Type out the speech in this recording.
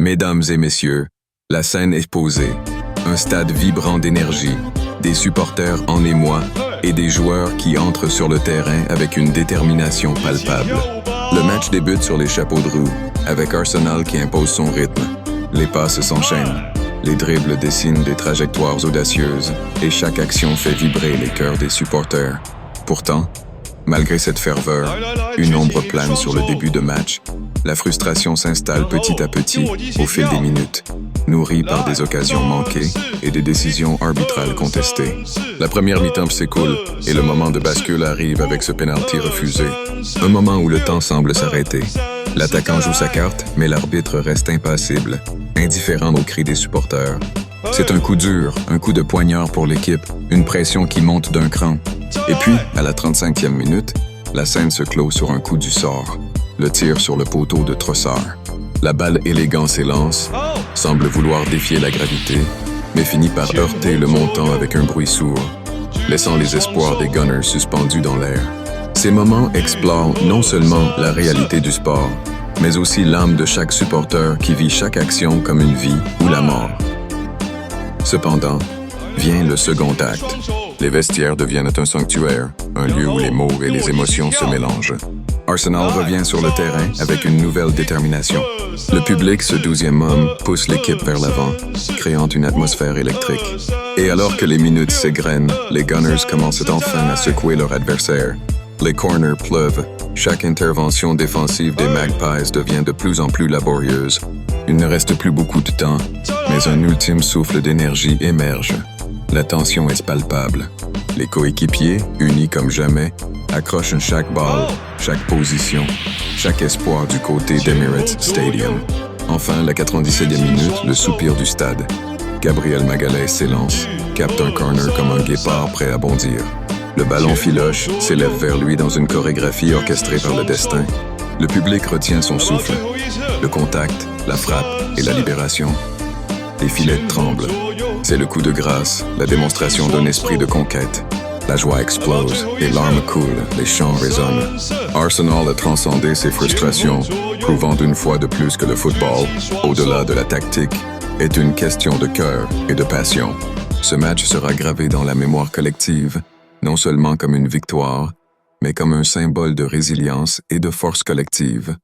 Mesdames et messieurs, la scène est posée. Un stade vibrant d'énergie, des supporters en émoi et des joueurs qui entrent sur le terrain avec une détermination palpable. Le match débute sur les chapeaux de roue, avec Arsenal qui impose son rythme. Les passes s'enchaînent, les dribbles dessinent des trajectoires audacieuses et chaque action fait vibrer les cœurs des supporters. Pourtant, malgré cette ferveur, une ombre plane sur le début de match. La frustration s'installe petit à petit au fil des minutes, nourrie par des occasions manquées et des décisions arbitrales contestées. La première mi-temps s'écoule et le moment de bascule arrive avec ce penalty refusé. Un moment où le temps semble s'arrêter. L'attaquant joue sa carte, mais l'arbitre reste impassible, indifférent aux cris des supporters. C'est un coup dur, un coup de poignard pour l'équipe, une pression qui monte d'un cran. Et puis, à la 35e minute, la scène se clôt sur un coup du sort. Le tir sur le poteau de Trossard. La balle élégant s'élance, semble vouloir défier la gravité, mais finit par heurter le montant avec un bruit sourd, laissant les espoirs des Gunners suspendus dans l'air. Ces moments explorent non seulement la réalité du sport, mais aussi l'âme de chaque supporter qui vit chaque action comme une vie ou la mort. Cependant, vient le second acte. Les vestiaires deviennent un sanctuaire, un lieu où les mots et les émotions se mélangent. Arsenal revient sur le terrain avec une nouvelle détermination. Le public, ce 12e homme, pousse l'équipe vers l'avant, créant une atmosphère électrique. Et alors que les minutes s'égrènent, les Gunners commencent enfin à secouer leur adversaire. Les corners pleuvent. Chaque intervention défensive des Magpies devient de plus en plus laborieuse. Il ne reste plus beaucoup de temps, mais un ultime souffle d'énergie émerge. La tension est palpable. Les coéquipiers, unis comme jamais, accrochent chaque balle, chaque position, chaque espoir du côté d'Emirates Stadium. Enfin, la 97e minute, le soupir du stade. Gabriel Magalhaes s'élance, capte un corner comme un guépard prêt à bondir. Le ballon filoche, s'élève vers lui dans une chorégraphie orchestrée par le destin. Le public retient son souffle. Le contact, la frappe et la libération. Les filets tremblent. C'est le coup de grâce, la démonstration d'un esprit de conquête. La joie explose, les larmes coulent, les chants résonnent. Arsenal a transcendé ses frustrations, prouvant d'une fois de plus que le football, au-delà de la tactique, est une question de cœur et de passion. Ce match sera gravé dans la mémoire collective, non seulement comme une victoire, mais comme un symbole de résilience et de force collective.